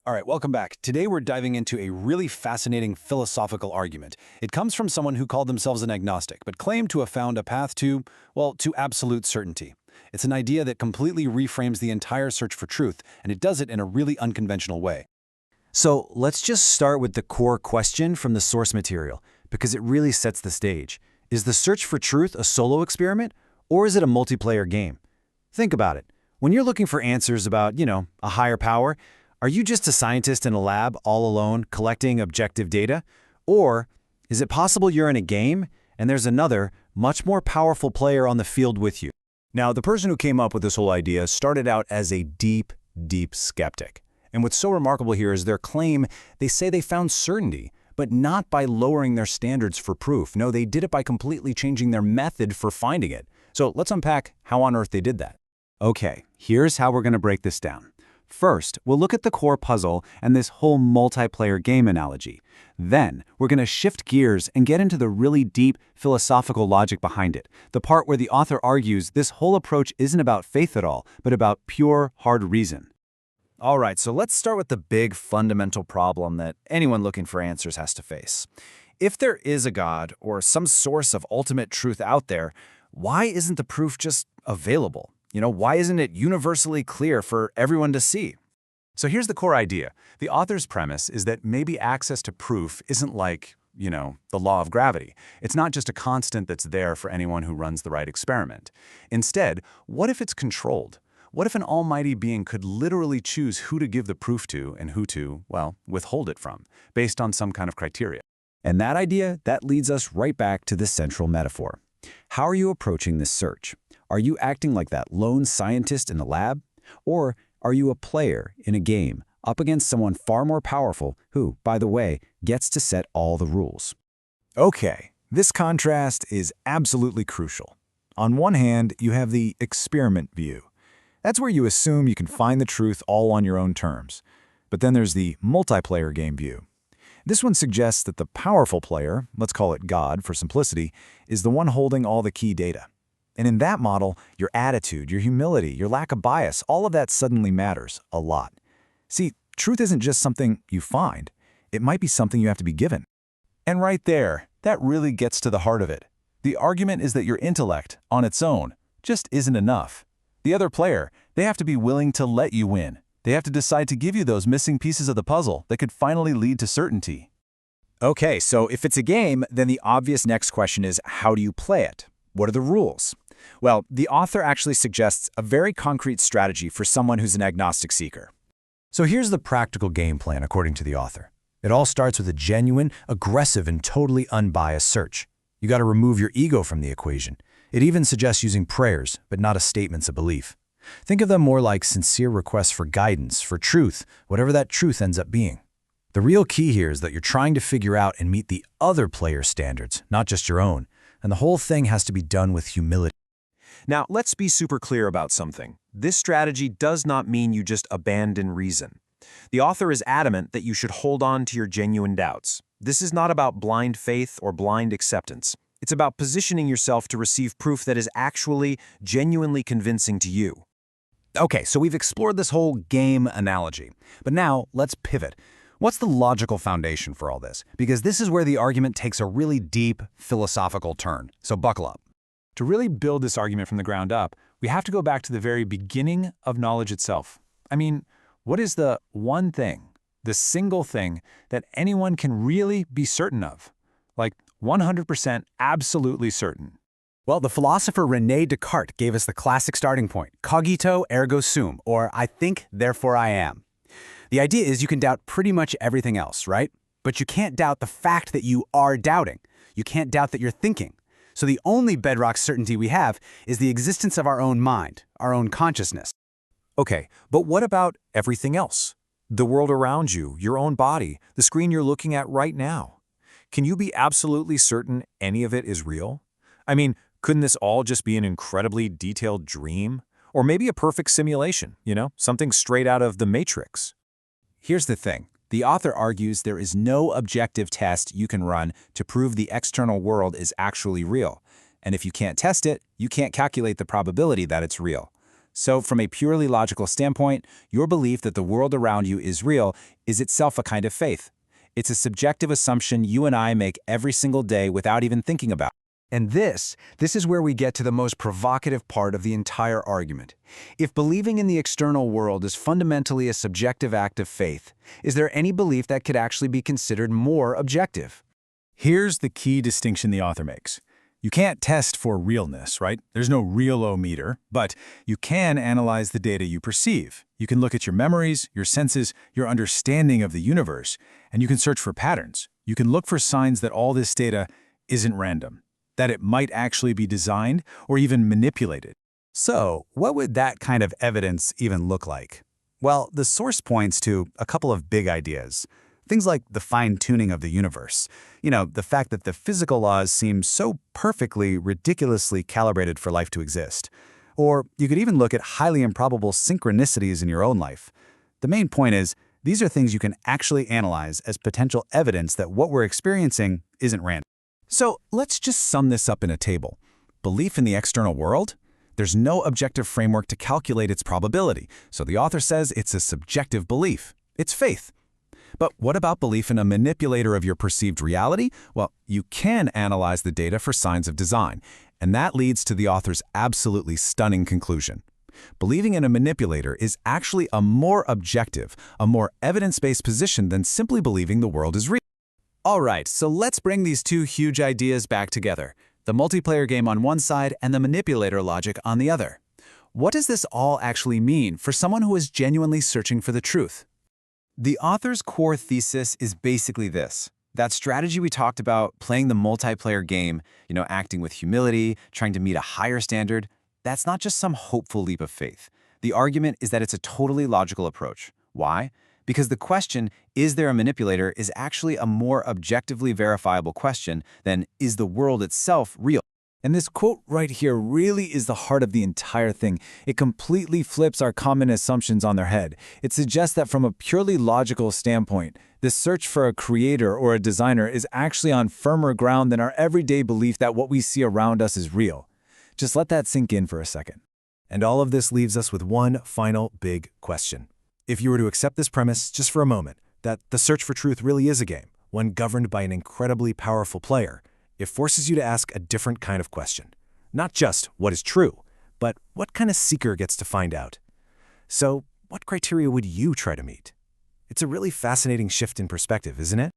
All right, welcome back. Today we're diving into a really fascinating philosophical argument. It comes from someone who called themselves an agnostic, but claimed to have found a path to, well, to absolute certainty. It's an idea that completely reframes the entire search for truth, and it does it in a really unconventional way. So let's just start with the core question from the source material, because it really sets the stage. Is the search for truth a solo experiment, or is it a multiplayer game? Think about it. When you're looking for answers about, a higher power, are you just a scientist in a lab all alone collecting objective data? Or is it possible you're in a game and there's another, much more powerful player on the field with you? Now, the person who came up with this whole idea started out as a deep skeptic. And what's so remarkable here is their claim. They say they found certainty, but not by lowering their standards for proof. No, they did it by completely changing their method for finding it. So let's unpack how on earth they did that. Okay, here's how we're going to break this down. First, we'll look at the core puzzle and this whole multiplayer game analogy. Then, we're going to shift gears and get into the really deep philosophical logic behind it, the part where the author argues this whole approach isn't about faith at all, but about pure, hard reason. All right, so let's start with the big fundamental problem that anyone looking for answers has to face. If there is a God or some source of ultimate truth out there, why isn't the proof just available? Why isn't it universally clear for everyone to see? So here's the core idea. The author's premise is that maybe access to proof isn't like, the law of gravity. It's not just a constant that's there for anyone who runs the right experiment. Instead, what if it's controlled? What if an almighty being could literally choose who to give the proof to and who to, withhold it from, based on some kind of criteria? And that idea, that leads us right back to the central metaphor. How are you approaching this search? Are you acting like that lone scientist in the lab? Or are you a player in a game up against someone far more powerful who, by the way, gets to set all the rules? Okay, this contrast is absolutely crucial. On one hand, you have the experiment view. That's where you assume you can find the truth all on your own terms. But then there's the multiplayer game view. This one suggests that the powerful player, let's call it God for simplicity, is the one holding all the key data. And in that model, your attitude, your humility, your lack of bias, all of that suddenly matters a lot. See, truth isn't just something you find. It might be something you have to be given. And right there, that really gets to the heart of it. The argument is that your intellect, on its own, just isn't enough. The other player, they have to be willing to let you win. They have to decide to give you those missing pieces of the puzzle that could finally lead to certainty. Okay, so if it's a game, then the obvious next question is, how do you play it? What are the rules? Well, the author actually suggests a very concrete strategy for someone who's an agnostic seeker. So here's the practical game plan according to the author. It all starts with a genuine, aggressive, and totally unbiased search. You got to remove your ego from the equation. It even suggests using prayers, but not as statements of belief. Think of them more like sincere requests for guidance, for truth, whatever that truth ends up being. The real key here is that you're trying to figure out and meet the other player's standards, not just your own. And the whole thing has to be done with humility. Now, let's be super clear about something. This strategy does not mean you just abandon reason. The author is adamant that you should hold on to your genuine doubts. This is not about blind faith or blind acceptance. It's about positioning yourself to receive proof that is actually genuinely convincing to you. Okay, so we've explored this whole game analogy. But now, let's pivot. What's the logical foundation for all this? Because this is where the argument takes a really deep philosophical turn. So buckle up. To really build this argument from the ground up, we have to go back to the very beginning of knowledge itself. I mean, what is the one thing, the single thing that anyone can really be certain of? Like 100% absolutely certain. Well, the philosopher René Descartes gave us the classic starting point, cogito ergo sum, or I think, therefore I am. The idea is you can doubt pretty much everything else, right? But you can't doubt the fact that you are doubting. You can't doubt that you're thinking. So the only bedrock certainty we have is the existence of our own mind, our own consciousness. Okay, but what about everything else? The world around you, your own body, the screen you're looking at right now. Can you be absolutely certain any of it is real? I mean, couldn't this all just be an incredibly detailed dream? Or maybe a perfect simulation, something straight out of The Matrix? Here's the thing. The author argues there is no objective test you can run to prove the external world is actually real. And if you can't test it, you can't calculate the probability that it's real. So from a purely logical standpoint, your belief that the world around you is real is itself a kind of faith. It's a subjective assumption you and I make every single day without even thinking about. And this is where we get to the most provocative part of the entire argument. If believing in the external world is fundamentally a subjective act of faith, is there any belief that could actually be considered more objective? Here's the key distinction the author makes. You can't test for realness, right? There's no real-o-meter, but you can analyze the data you perceive. You can look at your memories, your senses, your understanding of the universe, and you can search for patterns. You can look for signs that all this data isn't random, that it might actually be designed or even manipulated. So, what would that kind of evidence even look like? Well, the source points to a couple of big ideas. Things like the fine-tuning of the universe. The fact that the physical laws seem so perfectly, ridiculously calibrated for life to exist. Or you could even look at highly improbable synchronicities in your own life. The main point is, these are things you can actually analyze as potential evidence that what we're experiencing isn't random. So let's just sum this up in a table. Belief in the external world? There's no objective framework to calculate its probability, so the author says it's a subjective belief. It's faith. But what about belief in a manipulator of your perceived reality? Well, you can analyze the data for signs of design, and that leads to the author's absolutely stunning conclusion. Believing in a manipulator is actually a more objective, a more evidence-based position than simply believing the world is real. All right, so let's bring these two huge ideas back together. The multiplayer game on one side and the manipulator logic on the other. What does this all actually mean for someone who is genuinely searching for the truth? The author's core thesis is basically this. That strategy we talked about, playing the multiplayer game, acting with humility, trying to meet a higher standard, that's not just some hopeful leap of faith. The argument is that it's a totally logical approach. Why? Because the question, is there a manipulator, is actually a more objectively verifiable question than, is the world itself real? And this quote right here really is the heart of the entire thing. It completely flips our common assumptions on their head. It suggests that from a purely logical standpoint, the search for a creator or a designer is actually on firmer ground than our everyday belief that what we see around us is real. Just let that sink in for a second. And all of this leaves us with one final big question. If you were to accept this premise just for a moment, that the search for truth really is a game, one governed by an incredibly powerful player, it forces you to ask a different kind of question. Not just what is true, but what kind of seeker gets to find out. So, what criteria would you try to meet? It's a really fascinating shift in perspective, isn't it?